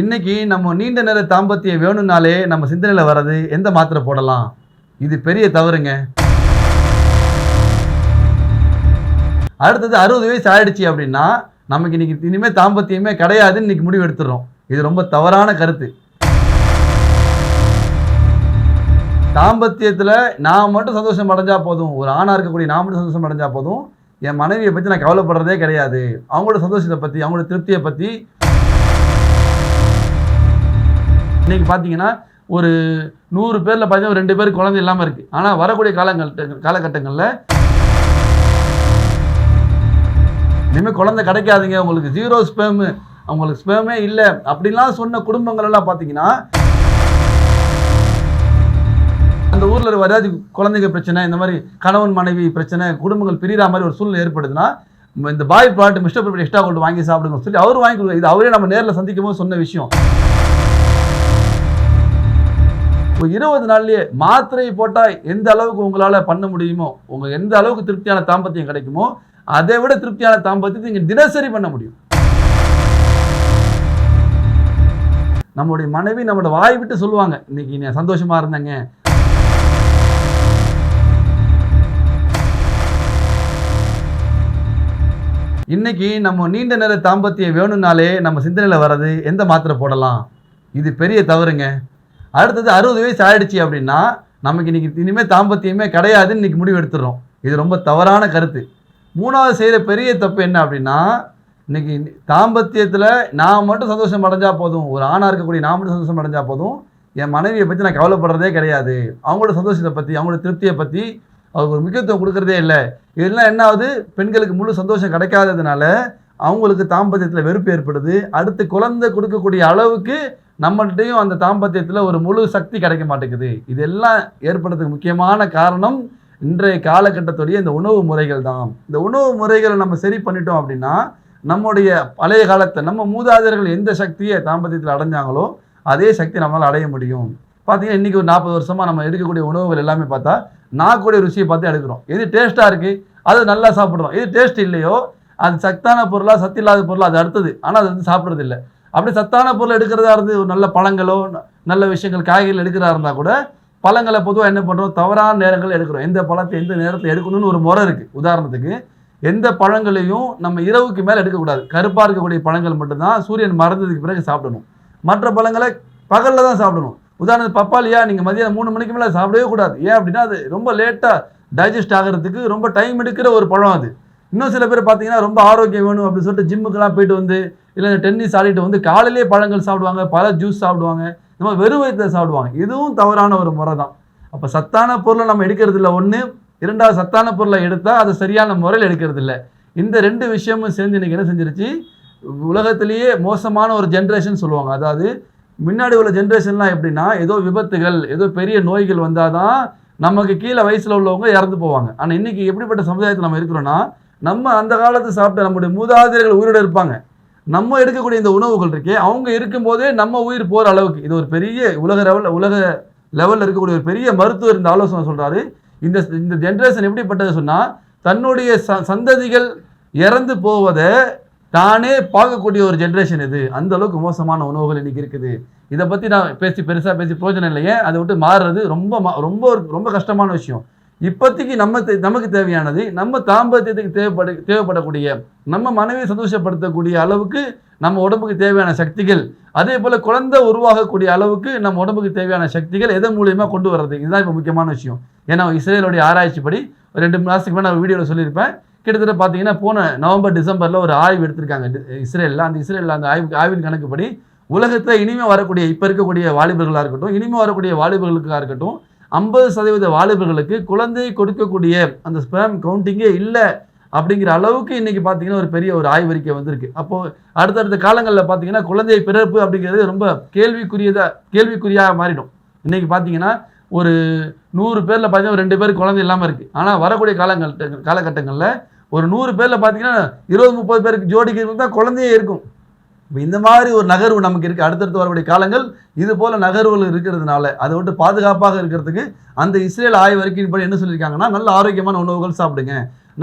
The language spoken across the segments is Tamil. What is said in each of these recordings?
இன்னைக்கு நம்ம நீண்ட நேர தாம்பத்தியம் வேணும்னாலே நம்ம சிந்தனையில வர்றது எந்த மாத்திரை போடலாம்? இது பெரிய தவறுங்க. அடுத்தது 60 வயசு ஆயிடுச்சு அப்படின்னா நமக்கு இன்னைக்கு இனிமே தாம்பத்தியமே கிடையாதுன்னு இன்னைக்கு முடிவு எடுத்துறோம். இது ரொம்ப தவறான கருத்து. தாம்பத்தியத்துல நான் மட்டும் சந்தோஷம் அடைஞ்சா போதும், ஒரு ஆணா இருக்கக்கூடிய நான் மட்டும் சந்தோஷம் அடைஞ்சா போதும், என் மனைவியை பத்தி நான் கவலைப்படுறதே கிடையாது. அவங்களோட சந்தோஷத்தை பத்தி, அவங்களோட திருப்தியை பத்தி. இன்னைக்கு பார்த்தீங்கன்னா ஒரு 100 பேர்ல பார்த்தீங்கன்னா ஒரு 2 பேருக்கு குழந்தை இல்லாமல் இருக்கு. ஆனால் வரக்கூடிய காலகட்டங்களில் இனிமேல் குழந்தை கிடைக்காதுங்க, உங்களுக்கு 0 ஸ்பெர்ம், அவங்களுக்கு ஸ்பெர்மே இல்லை அப்படின்லாம் சொன்ன குடும்பங்கள் எல்லாம் பார்த்தீங்கன்னா அந்த ஊரில் ஏதாச்சும் குழந்தைங்க பிரச்சனை, இந்த மாதிரி கணவன் மனைவி பிரச்சனை, குடும்பங்கள் பிரிகிற மாதிரி ஒரு சூழ்நிலை ஏற்படுதுன்னா இந்த பாய் product mister product extra gold வாங்கி சாப்பிடுங்க சொல்லி அவர் வாங்கி கொடுங்க. இது அவரே நம்ம நேரில் சந்திக்கும் போது சொன்ன விஷயம். 20 நாள்லயே மாத்திரையை போட்டால் எந்த அளவுக்கு உங்களால் பண்ண முடியுமோ, உங்கள் எந்த அளவுக்கு திருப்தியான தாம்பத்தியம் கிடைக்குமோ அதை விட திருப்தியான தாம்பத்தியத்தை நீங்கள் தினசரி பண்ண முடியும். நம்மளுடைய மனைவி நம்மளோட வாய் விட்டு சொல்லுவாங்க, இன்னைக்கு நான் சந்தோஷமா இருந்தேங்க. இன்னைக்கு நம்ம நீண்ட நேர தாம்பத்தியம் வேணும்னாலே நம்ம சிந்தனையில வர்றது எந்த மாத்திரை போடலாம்? இது பெரிய தவறுங்க. அடுத்தது 60 வயசு ஆயிடுச்சு அப்படின்னா நமக்கு இன்னைக்கு இனிமே தாம்பத்தியமே கிடையாதுன்னு இன்னைக்கு முடிவு எடுத்துறோம். இது ரொம்ப தவறான கருத்து. மூணாவது செய்கிற பெரிய தப்பு என்ன அப்படின்னா, இன்னைக்கு தாம்பத்தியத்தில் நான் மட்டும் சந்தோஷம் அடைஞ்சா போதும், ஒரு ஆணாக இருக்கக்கூடிய நான் மட்டும் சந்தோஷம் அடைஞ்சா போதும், என் மனைவியை பற்றி நான் கவலைப்படுறதே கிடையாது. அவங்களோட சந்தோஷத்தை பற்றி, அவங்களோட திருப்தியை பற்றி அவங்களுக்கு ஒரு முக்கியத்துவம் கொடுக்குறதே இல்லை. இதெல்லாம் என்ன ஆகுது, பெண்களுக்கு முழு சந்தோஷம் கிடைக்காததுனால அவங்களுக்கு தாம்பத்தியத்தில் வெறுப்பு ஏற்படுது. அடுத்து குழந்தை கொடுக்கக்கூடிய அளவுக்கு நம்மள்கிட்டையும் அந்த தாம்பத்தியத்தில் ஒரு முழு சக்தி கிடைக்க மாட்டேங்குது. இதெல்லாம் ஏற்படுறதுக்கு முக்கியமான காரணம் இன்றைய காலகட்டத்துடைய இந்த உணவு முறைகள் தான். இந்த உணவு முறைகளை நம்ம சரி பண்ணிட்டோம் அப்படின்னா நம்முடைய பழைய காலத்தை நம்ம மூதாதையர்கள் எந்த சக்தியை தாம்பத்தியத்தில் அடைஞ்சாங்களோ அதே சக்தி நம்மளால் அடைய முடியும். பார்த்தீங்கன்னா இன்றைக்கி ஒரு 40 வருஷமாக நம்ம எடுக்கக்கூடிய உணவுகள் எல்லாமே பார்த்தா நாக்குடைய ருசியை பார்த்து எடுக்கிறோம். எது டேஸ்ட்டாக இருக்குது அது நல்லா சாப்பிட்றோம், எது டேஸ்ட் இல்லையோ அது சத்தான பொருளாக சத்து இல்லாத பொருளாக அது அடுத்தது, ஆனால் அது வந்து சாப்பிட்றது இல்லை. அப்படி சத்தான பொருள் எடுக்கிறதா இருந்து ஒரு நல்ல பழங்களோ நல்ல விஷயங்கள் காய்கறிகள் எடுக்கிறதா இருந்தால் கூட பழங்களை பொதுவாக என்ன பண்ணுறோம், தவறான நேரங்கள் எடுக்கிறோம். எந்த பழத்தை எந்த நேரத்தில் எடுக்கணும்னு ஒரு முறை இருக்குது. உதாரணத்துக்கு எந்த பழங்களையும் நம்ம இரவுக்கு மேலே எடுக்கக்கூடாது. கருப்பாக இருக்கக்கூடிய பழங்கள் மட்டும்தான் சூரியன் மறைந்ததுக்கு பிறகு சாப்பிடணும். மற்ற பழங்களை பகலில் தான் சாப்பிடணும். உதாரணத்துக்கு பப்பாளியா நீங்கள் மதியம் 3 மணிக்கு மேலே சாப்பிடவே கூடாது. ஏன் அப்படின்னா அது ரொம்ப லேட்டாக டைஜஸ்ட் ஆகிறதுக்கு ரொம்ப டைம் எடுக்கிற ஒரு பழம் அது. இன்னும் சில பேர் பார்த்தீங்கன்னா ரொம்ப ஆரோக்கியம் வேணும் அப்படின்னு சொல்லிட்டு ஜிம்முக்கெல்லாம் போயிட்டு வந்து இல்லை டென்னிஸ் ஆடிட்டு வந்து காலையிலே பழங்கள் சாப்பிடுவாங்க, பல ஜூஸ் சாப்பிடுவாங்க, நம்ம வெறும் வயிற்றில் சாப்பிடுவாங்க. இதுவும் தவறான ஒரு முறை தான். அப்போ சத்தான பொருளை நம்ம எடுக்கிறது இல்லை ஒன்று, இரண்டாவது சத்தான பொருளை எடுத்தால் அதை சரியான முறையில் எடுக்கிறது இல்லை. இந்த 2 விஷயமும் சேர்ந்து இன்றைக்கி என்ன செஞ்சிருச்சு, உலகத்திலேயே மோசமான ஒரு ஜென்ரேஷன் சொல்லுவாங்க. அதாவது முன்னாடி உள்ள ஜென்ரேஷன்லாம் எப்படின்னா ஏதோ விபத்துகள் ஏதோ பெரிய நோய்கள் வந்தால் தான் நமக்கு கீழே வயசில் உள்ளவங்க இறந்து போவாங்க. ஆனால் இன்றைக்கி எப்படிப்பட்ட சமுதாயத்தில் நம்ம இருக்கிறோன்னா, நம்ம அந்த காலத்து சாப்பிட்ட நம்முடைய மூதாதையர்கள் உயிரோடு இருப்பாங்க. நம்ம எடுக்கக்கூடிய இந்த உணவுகள் இருக்கே அவங்க இருக்கும்போதே நம்ம உயிர் போகிற அளவுக்கு இது ஒரு பெரிய உலக லெவலில் இருக்கக்கூடிய ஒரு பெரிய மருத்துவர் இந்த ஆலோசனை சொல்கிறாரு. இந்த ஜென்ரேஷன் எப்படிப்பட்டது சொன்னால், தன்னுடைய சந்ததிகள் இறந்து போவதை தானே பார்க்கக்கூடிய ஒரு ஜென்ரேஷன் இது. அந்த அளவுக்கு மோசமான உணவுகள் இன்றைக்கி இருக்குது. இதை பற்றி நான் பெருசாக பேசி பிரயோஜனம் இல்லையே, அதை விட்டு மாறுறது ரொம்ப ரொம்ப ரொம்ப கஷ்டமான விஷயம். இப்போதைக்கு நமக்கு தேவையானது நம்ம தாம்பத்தியத்துக்கு தேவைப்படக்கூடிய நம்ம மனைவியை சந்தோஷப்படுத்தக்கூடிய அளவுக்கு நம்ம உடம்புக்கு தேவையான சக்திகள், அதே போல் குழந்தை உருவாகக்கூடிய அளவுக்கு நம்ம உடம்புக்கு தேவையான சக்திகள் எதன் மூலியமாக கொண்டு வர்றது, இதுதான் இப்போ முக்கியமான விஷயம். ஏன்னா இஸ்ரேலுடைய ஆராய்ச்சிப்படி 2 மாதத்துக்கு மேலே நான் வீடியோவில் சொல்லியிருப்பேன். கிட்டத்தட்ட பார்த்தீங்கன்னா போன நவம்பர் டிசம்பரில் ஒரு ஆய்வு எடுத்திருக்காங்க இஸ்ரேலில். அந்த ஆய்வின் கணக்குப்படி உலகத்தில் இனிமேல் வரக்கூடிய இப்போ இருக்கக்கூடிய வாலிபர்களாக இருக்கட்டும், இனிமேல் வரக்கூடிய வாலிபர்களுக்காக இருக்கட்டும், 50% வாலிபர்களுக்கு குழந்தை கொடுக்கக்கூடிய அந்த ஸ்பெர்ம் கவுண்டிங்கே இல்லை அப்படிங்கிற அளவுக்கு இன்றைக்கி பார்த்தீங்கன்னா ஒரு பெரிய ஒரு ஆய்வறிக்கை வந்திருக்கு. அப்போது அடுத்தடுத்த காலங்களில் பார்த்தீங்கன்னா குழந்தை பிறப்பு அப்படிங்கிறது ரொம்ப கேள்விக்குறியாக மாறிடும். இன்றைக்கி பார்த்தீங்கன்னா ஒரு 100 பேரில் பார்த்தீங்கன்னா ஒரு 2 பேருக்கு குழந்தை இல்லாமல் இருக்குது. ஆனால் வரக்கூடிய காலகட்டங்களில் ஒரு 100 பேரில் பார்த்தீங்கன்னா 20-30 பேருக்கு ஜோடிக்கு இருந்தால் குழந்தையே இருக்கும். இப்போ இந்த மாதிரி ஒரு நகர்வு நமக்கு இருக்குது. அடுத்தடுத்து வரக்கூடிய காலங்கள் இது போல் நகர்வுகள் இருக்கிறதுனால அதை விட்டு பாதுகாப்பாக இருக்கிறதுக்கு அந்த இஸ்ரேல் ஆய்வறிக்கையின்படி என்ன சொல்லியிருக்காங்கன்னா, நல்ல ஆரோக்கியமான உணவுகள் சாப்பிடுங்க.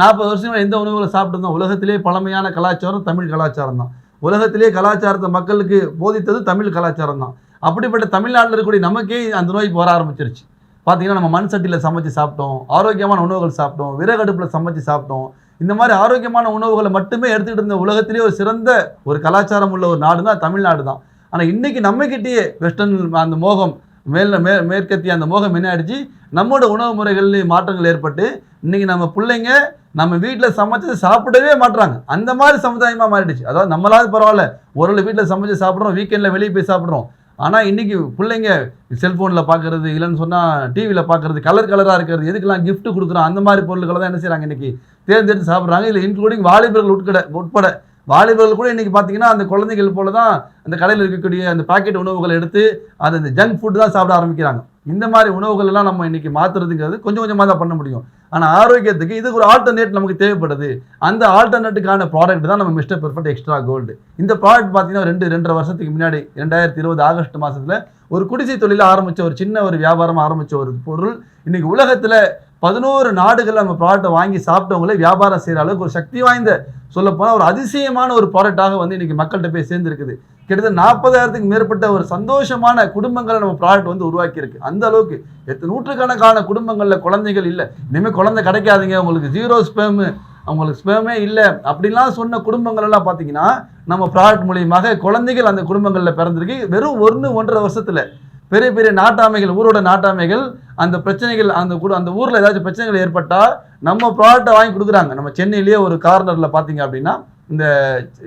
40 வருஷம் எந்த உணவுகளை சாப்பிட்டு உலகத்திலே பழமையான கலாச்சாரம் தமிழ் கலாச்சாரம் தான். உலகத்திலே கலாச்சாரத்தை மக்களுக்கு போதித்தது தமிழ் கலாச்சாரம் தான். அப்படிப்பட்ட தமிழ்நாட்டில் இருக்கக்கூடிய நமக்கே அந்த நோய் வர ஆரம்பிச்சிருச்சு. பார்த்தீங்கன்னா நம்ம மண் சட்டியில் சமைச்சு சாப்பிட்டோம், ஆரோக்கியமான உணவுகள் சாப்பிட்டோம், விறகடுப்பில் சமைச்சு சாப்பிட்டோம். இந்த மாதிரி ஆரோக்கியமான உணவுகளை மட்டுமே எடுத்துக்கிட்டு இருந்த உலகத்திலே ஒரு சிறந்த ஒரு கலாச்சாரம் உள்ள ஒரு நாடு தான் தமிழ்நாடு தான். ஆனால் இன்னைக்கு நம்மகிட்டயே வெஸ்டர்ன் அந்த மோகம் மேற்கத்திய அந்த மோகம் என்ன ஆயிடுச்சு, நம்மளோட உணவு முறைகள்லேயும் மாற்றங்கள் ஏற்பட்டு இன்னைக்கு நம்ம பிள்ளைங்க நம்ம வீட்டில் சமைச்சது சாப்பிடவே மாட்டுறாங்க. அந்த மாதிரி சமுதாயமாக மாறிடுச்சு. அதாவது நம்மளாவது பரவாயில்ல, ஒரு வீட்டில் சமைச்சு சாப்பிட்றோம், வீக்கெண்டில் வெளியே போய் சாப்பிட்றோம். ஆனால் இன்றைக்கி பிள்ளைங்க செல்ஃபோனில் பார்க்குறது, இல்லைன்னு சொன்னால் டிவியில் பார்க்குறது, கலர் கலராக இருக்கிறது, எதுக்கெல்லாம் gift கொடுக்குறோம், அந்த மாதிரி பொருட்களை தான் என்ன செய்கிறாங்க இன்றைக்கி தேர்ந்தெடுத்து சாப்பிட்றாங்க. இல்லை இன்க்ளூடிங் வாலிபர்கள் உட்பட வாலிபர்கள் கூட இன்றைக்கி பார்த்தீங்கன்னா அந்த குழந்தைகள் போல தான் அந்த கடையில் இருக்கக்கூடிய அந்த பாக்கெட் உணவுகளை எடுத்து அது அந்த ஜங்க் ஃபுட் தான் சாப்பிட ஆரம்பிக்கிறாங்க. இந்த மாதிரி உணவுகள் எல்லாம் நம்ம இன்றைக்கி மாற்றுறதுங்கிறது கொஞ்சம் கொஞ்சமாக தான் பண்ண முடியும். ஆனால் ஆரோக்கியத்துக்கு இதுக்கு ஒரு ஆல்டர்னேட் நமக்கு தேவைப்படுது. அந்த ஆல்டர்னேட்டுக்கான ப்ராடக்ட் தான் நம்ம மிஸ்டர் பெர்ஃபெக்ட் எக்ஸ்ட்ரா கோல்டு. இந்த ப்ராடக்ட் பார்த்தீங்கன்னா 2-2.5 வருஷத்துக்கு முன்னாடி 2020 ஆகஸ்ட் மாதத்தில் ஒரு குடிசை தொழில ஆரம்பித்த ஒரு சின்ன ஒரு வியாபாரம் ஆரம்பித்த ஒரு பொருள் இன்னைக்கு உலகத்தில் 11 நாடுகளில் நம்ம ப்ராடக்ட்டை வாங்கி சாப்பிட்டவங்களே வியாபாரம் செய்கிற அளவுக்கு ஒரு சக்தி வாய்ந்த சொல்லப்போனால் ஒரு அதிசயமான ஒரு ப்ராடக்டாக வந்து இன்றைக்கி மக்கள்கிட்ட போய் சேர்ந்துருக்குது. கிட்டத்தட்ட 40,000க்கு மேற்பட்ட ஒரு சந்தோஷமான குடும்பங்களை நம்ம ப்ராடக்ட் வந்து உருவாக்கியிருக்கு. அந்த அளவுக்கு நூற்றுக்கணக்கான குடும்பங்களில் குழந்தைகள் இல்லை, இனிமேல் குழந்தை கிடைக்காதீங்க, உங்களுக்கு 0 ஸ்பெர்ம், அவங்களுக்கு ஸ்பெர்மே இல்லை அப்படின்லாம் சொன்ன குடும்பங்கள் எல்லாம் பார்த்தீங்கன்னா நம்ம ப்ராடக்ட் மூலியமாக குழந்தைகள் அந்த குடும்பங்களில் பிறந்திருக்கு. வெறும் 1-1.5 வருஷத்தில் பெரிய பெரிய நாட்டாமைகள், ஊரோட நாட்டாமைகள் அந்த பிரச்சனைகள் அந்த ஊரில் ஏதாச்சும் பிரச்சனைகள் ஏற்பட்டால் நம்ம ப்ராடக்டை வாங்கி கொடுக்குறாங்க. நம்ம சென்னையிலேயே ஒரு கார்னரில் பார்த்தீங்க அப்படின்னா, இந்த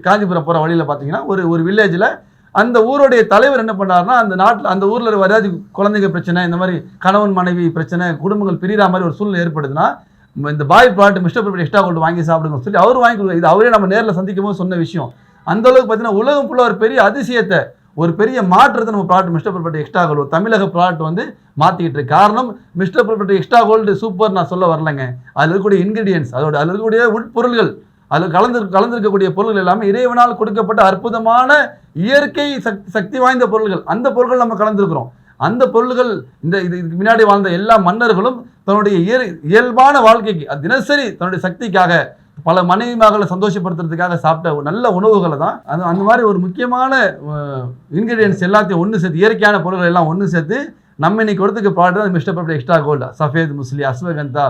காஞ்சிபுரம் போகிற வழியில் பார்த்தீங்கன்னா ஒரு வில்லேஜில் அந்த ஊருடைய தலைவர் என்ன பண்ணாருன்னா, அந்த நாட்டில் அந்த ஊரில் ஏதாச்சும் குழந்தைங்க பிரச்சனை, இந்த மாதிரி கணவன் மனைவி பிரச்சனை, குடும்பங்கள் பிரிகிற மாதிரி ஒரு சூழ்நிலை ஏற்படுதுன்னா இந்த பாய் product mister perfect extra gold வாங்கி சாப்பிடுங்க சொல்லி அவர் வாங்கி கொடுக்குறாரு. இது அவரே நம்ம நேரில் சந்திக்கும் போது சொன்ன விஷயம். அந்த அளவுக்கு பார்த்தீங்கன்னா உலகம் ஃபுல்லாக ஒரு பெரிய அதிசயத்தை, ஒரு பெரிய மாற்றத்தை நம்ம product mister perfect extra gold தமிழக ப்ராடக்ட் வந்து மாற்றிக்கிட்டு இருக்கு. காரணம் mister perfect extra gold super நான் சொல்ல வரலைங்க, அதில் இருக்கக்கூடிய இன்கிரீடியன்ஸ், அதில் இருக்கக்கூடிய உட்பொருள்கள், அதில் கலந்திருக்கக்கூடிய பொருள்கள் எல்லாமே இறைவனால் கொடுக்கப்பட்ட அற்புதமான இயற்கை சக்தி வாய்ந்த பொருள்கள். அந்த பொருட்கள் நம்ம கலந்துருக்கிறோம். அந்த பொருள்கள் இதுக்கு முன்னாடி வாழ்ந்த எல்லா மன்னர்களும் தன்னுடைய இயல்பான வாழ்க்கைக்கு தினசரி தன்னுடைய சக்திக்காக பல மனைவி மகளை சந்தோஷப்படுத்துறதுக்காக சாப்பிட்ட நல்ல உணவுகளை தான் அந்த மாதிரி ஒரு முக்கியமான இன்கிரீடியன்ஸ் எல்லாத்தையும் ஒன்று சேர்த்து, இயற்கையான பொருட்கள் எல்லாம் ஒன்று சேர்த்து நம்ம இன்னைக்கு கொடுத்துக்க ப்ராடக்ட் தான் mister perfect extra gold. சஃபேத் muesli, ashwagandha,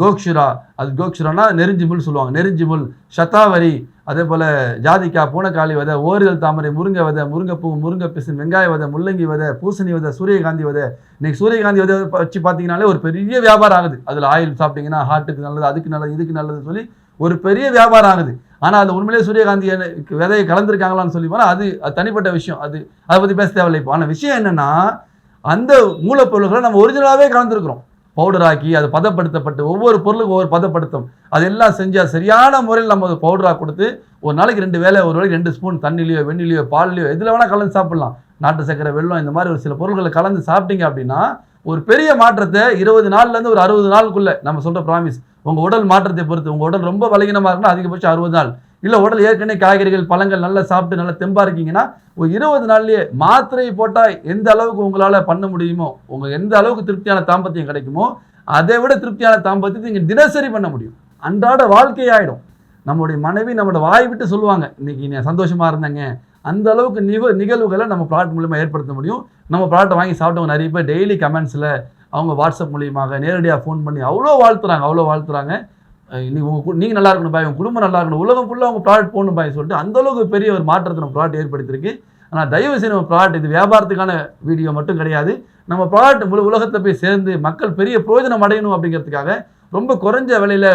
gokshura, அது கோக்ஷுரானா நெருஞ்சிமுள் சொல்லுவாங்க, நெருஞ்சிமுள், சத்தாவரி, அதே போல் ஜாதிக்காய், பூனைக்காளி விதை, ஓரிதழ் தாமரை, முருங்கை விதை, முருங்கைப்பூ, முருங்கை பிசின், வெங்காய விதை, முள்ளங்கி விதை, பூசணி விதை, சூரியகாந்தி விதை. இன்னைக்கு சூரியகாந்தி விதை வச்சு பார்த்தீங்கன்னாலே ஒரு பெரிய வியாபாரம் ஆகுது. அதில் ஆயில் சாப்பிட்டீங்கன்னா ஹார்ட்டுக்கு நல்லது, அதுக்கு நல்லது, இதுக்கு நல்லதுன்னு சொல்லி ஒரு பெரிய வியாபாரம் ஆகுது. ஆனால் அது உண்மையிலே சூரியகாந்தி விதையை கலந்துருக்காங்களான்னு சொல்லி போனால் அது தனிப்பட்ட விஷயம், அதை பற்றி பேச தேவையில்லை. இப்போ ஆனால் விஷயம் என்னென்னா, அந்த மூலப்பொருள்களை நம்ம ஒரிஜினலாகவே கலந்துருக்கிறோம். பவுடராக்கி அது பதப்படுத்தப்பட்டு ஒவ்வொரு பொருளுக்கும் ஒவ்வொரு பதப்படுத்தும் அதெல்லாம் செஞ்சால் சரியான முறையில் நம்ம பவுடராக கொடுத்து ஒரு நாளைக்கு 2 வேளை, ஒரு வேளைக்கு 2 ஸ்பூன் தண்ணிலையோ வெண்ணிலையோ பால்லையோ எதில் வேணால் கலந்து சாப்பிட்லாம். நாட்டு சக்கரை, வெல்லம், இந்த மாதிரி ஒரு சில பொருட்களை கலந்து சாப்பிட்டீங்க அப்படின்னா ஒரு பெரிய மாற்றத்தை 20 நாள்லேருந்து ஒரு 60 நாளுக்குள்ளே நம்ம சொல்கிற ப்ராமிஸ். உங்கள் உடல் மாற்றத்தை பொறுத்து உங்கள் உடல் ரொம்ப பலகீனமாக இருக்குன்னா அதிகபட்சம் 60 நாள், இல்லை உடல் ஏற்கனவே காய்கறிகள் பழங்கள் நல்லா சாப்பிட்டு நல்லா தெம்பாக இருக்கீங்கன்னா ஒரு 20 நாள்லேயே மாத்திரை போட்டால் எந்த அளவுக்கு உங்களால் பண்ண முடியுமோ, உங்கள் எந்த அளவுக்கு திருப்தியான தாம்பத்தியம் கிடைக்குமோ அதை விட திருப்தியான தாம்பத்தியத்தை நீங்கள் தினசரி பண்ண முடியும். அன்றாட வாழ்க்கையாயிடும். நம்முடைய மனைவி நம்மளோட வாய் விட்டு சொல்லுவாங்க, இன்னைக்கு நான் சந்தோஷமாக இருந்தேங்க. அந்த அளவுக்கு நிகழ்வுகளை நம்ம ப்ராடக்ட் மூலியமாக ஏற்படுத்த முடியும். நம்ம ப்ராடக்ட் வாங்கி சாப்பிட்டவங்க நிறைய பேர் டெய்லி கமெண்ட்ஸில் அவங்க வாட்ஸ்அப் மூலியமாக நேரடியாக ஃபோன் பண்ணி அவ்வளோ வாழ்த்துறாங்க. நீங்கள் நல்லா இருக்கணும் பாய், உங்கள் குடும்பம் நல்லா இருக்கணும், உலகம் ஃபுல்லாக அவங்க ப்ராடக்ட் போகணும் பாய் சொல்லிட்டு அந்த அளவுக்கு பெரிய ஒரு மாற்றத்தை நம்ம ப்ராடக்ட் ஏற்படுத்தியிருக்கு. ஆனால் தயவு செய்து நம்ம ப்ராடக்ட் இது வியாபாரத்துக்கான வீடியோ மட்டும் கிடையாது. நம்ம ப்ராடக்ட் உலகத்தை போய் சேர்ந்து மக்கள் பெரிய பிரயோஜனம் அடையணும் அப்படிங்கிறதுக்காக ரொம்ப குறைஞ்ச விலையில்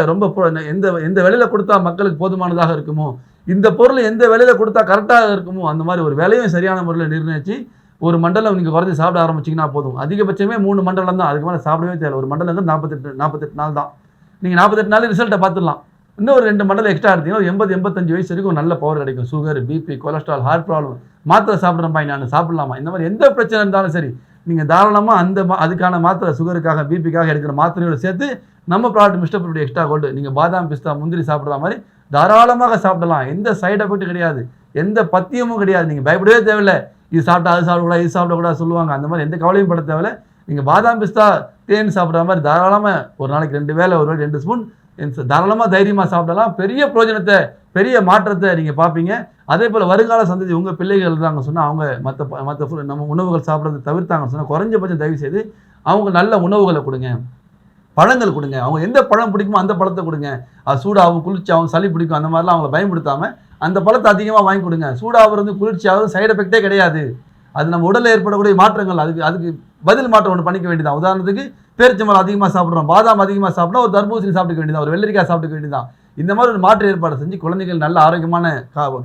எந்த விலையில் கொடுத்தா மக்களுக்கு போதுமானதாக இருக்குமோ, இந்த பொருள் எந்த விலையில் கொடுத்தா கரெக்டாக இருக்குமோ அந்த மாதிரி ஒரு விலையும் சரியான முறையில் நிர்ணயித்து ஒரு மண்டலம் நீங்கள் குறைஞ்சி சாப்பிட ஆரம்பிச்சிங்கன்னா போதும். அதிகபட்சமே 3 மண்டலம் தான், அதுக்கு மேலே சாப்பிடவே தேவை. ஒரு மண்டலம் 48 நாள் தான். நீங்கள் 48 நாள் ரிசல்ட்டை பார்த்துடலாம். இன்னும் ஒரு 2 மண்டலம் எக்ஸ்ட்ரா எடுத்தீங்கன்னா ஒரு 80-85 வயசு வரைக்கும் நல்ல பவர் கிடைக்கும். Sugar, BP, cholesterol, heart problem, மாத்திரை சாப்பிட்றேன் பாய் நான் சாப்பிடலாமா, இந்த மாதிரி எந்த பிரச்சனை இருந்தாலும் சரி நீங்கள் தாராளமாக அதுக்கான மாத்திரை, சுகருக்காக பிபிக்காக எடுக்கிற மாத்திரையோடு சேர்த்து நம்ம product mister perfect extra gold நீங்கள் பாதாம், பிஸ்தா, முந்திரி சாப்பிட்ற மாதிரி தாராளமாக சாப்பிடலாம். எந்த சைடு எஃபெக்ட் கிடையாது, எந்த பத்தியமும் கிடையாது. நீங்கள் பயப்படவே தேவையில்லை, இது சாப்பிட்டா அது சாப்பிடக்கூடாது, இது சாப்பிடக்கூடாது சொல்லுவாங்க. அந்த மாதிரி எந்த கவலையும் பட தேவையில்லை. நீங்கள் பாதாம், பிஸ்தா, தேன் சாப்பிட்ற மாதிரி தாராளமாக ஒரு நாளைக்கு 2 வேளை, ஒரு வேளை 2 ஸ்பூன் தாராளமாக தைரியமாக சாப்பிடலாம். பெரிய பிரயோஜனத்தை, பெரிய மாற்றத்தை நீங்கள் பார்ப்பீங்க. அதே போல் வருங்கால சந்ததி உங்கள் பிள்ளைகள் இருந்தாங்க சொன்னால் அவங்க மற்ற நம்ம உணவுகள் சாப்பிட்றது தவிர்த்தாங்கன்னு சொன்னால் குறைஞ்சபட்சம் தயவு செய்து அவங்க நல்ல உணவுகளை கொடுங்க, பழங்கள் கொடுங்க. அவங்க எந்த பழம் பிடிக்குமோ அந்த பழத்தை கொடுங்க. அது சூடாகவும் குளிர்ச்சியாகவும் சளி பிடிக்கும் அந்த மாதிரிலாம் அவங்கள பயன்படுத்தாமல் அந்த பழத்தை அதிகமாக வாங்கி கொடுங்க. சூடாகிறது குளிர்ச்சியாகவும் சைடு எஃபெக்டே கிடையாது. அது நம்ம உடலில் ஏற்படக்கூடிய மாற்றங்கள், அதுக்கு பதில் மாற்றம் ஒன்று பண்ணிக்க வேண்டியதான். உதாரணத்துக்கு பேரிச்சம்பழம் அதிகமாக சாப்பிட்றோம், பாதாம் அதிகமாக சாப்பிட்டா ஒரு தர்பூசணி சாப்பிட்டுக்க வேண்டியதான், ஒரு வெள்ளரிக்காய் சாப்பிட்டுக்க வேண்டியதான். இந்த மாதிரி ஒரு மாற்று ஏற்பாடு செஞ்சு குழந்தைகள் நல்ல ஆரோக்கியமான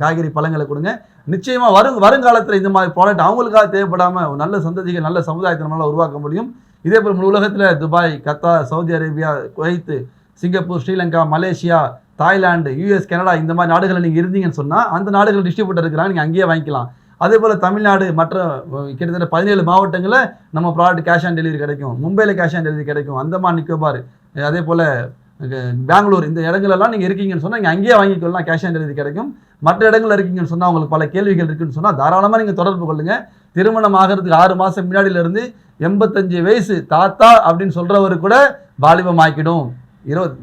காய்கறி பழங்களை கொடுங்க. நிச்சயமாக வருங்காலத்தில் இந்த மாதிரி ப்ராடக்ட் அவங்களுக்காக தேவைப்படாமல் நல்ல சந்ததிகள் நல்ல சமுதாயத்தை நம்மளால் உருவாக்க முடியும். இதே போல் முழு உலகத்தில் Dubai, Qatar, Saudi Arabia, Kuwait, Singapore, Sri Lanka, Malaysia, Thailand, US, Canada இந்த மாதிரி நாடுகளில் நீங்கள் இருந்தீங்கன்னு சொன்னால் அந்த நாடுகள் டிஸ்ட்ரிபியூட்டர் இருக்கிறாங்க, நீங்கள் அங்கேயே வாங்கிக்கலாம். அதே போல் தமிழ்நாடு மற்ற கிட்டத்தட்ட 17 மாவட்டங்களில் நம்ம ப்ராடக்ட் கேஷ் ஆன் டெலிவரி கிடைக்கும். மும்பையில் கேஷ் ஆன் டெலிவரி கிடைக்கும். அந்தமான் நிக்கோபார், அதே போல் பெங்களூர், இந்த இடங்களெல்லாம் நீங்கள் இருக்கீங்கன்னு சொன்னால் நீங்கள் அங்கேயே வாங்கிக்கலாம், கேஷ் ஆன் டெலிவரி கிடைக்கும். மற்ற இடங்களில் இருக்கீங்கன்னு சொன்னால் உங்களுக்கு பல கேள்விகள் இருக்குன்னு சொன்னால் தாராளமாக நீங்கள் தொடர்பு கொள்ளுங்கள். திருமணம் ஆகிறதுக்கு 6 மாதம் முன்னாடியிலேருந்து 85 வயசு தாத்தா அப்படின்னு சொல்கிறவர் கூட வாலிபம் ஆக்கிடும்.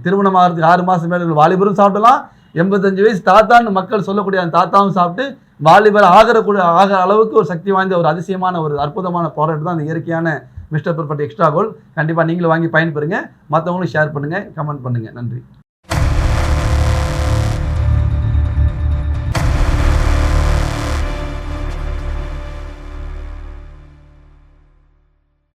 திருமணம் ஆகிறதுக்கு 6 மாதம் முன்னாடி வாலிபரும் சாப்பிடலாம், 85 வயசு தாத்தான்னு மக்கள் சொல்லக்கூடிய அந்த தாத்தாவும் சாப்பிட்டு வாலிபர் ஆகிற அளவுக்கு ஒரு சக்தி வாய்ந்த ஒரு அதிசயமான ஒரு அற்புதமான ப்ராடக்ட் தான் அந்த இயற்கையான மிஸ்டர் பெர்ஃபெக்ட் எக்ஸ்ட்ரா கோல்ட். கண்டிப்பாக நீங்களும் வாங்கி பயன்பெறுங்க, மற்றவங்களும் ஷேர் பண்ணுங்கள், கமெண்ட் பண்ணுங்கள். நன்றி.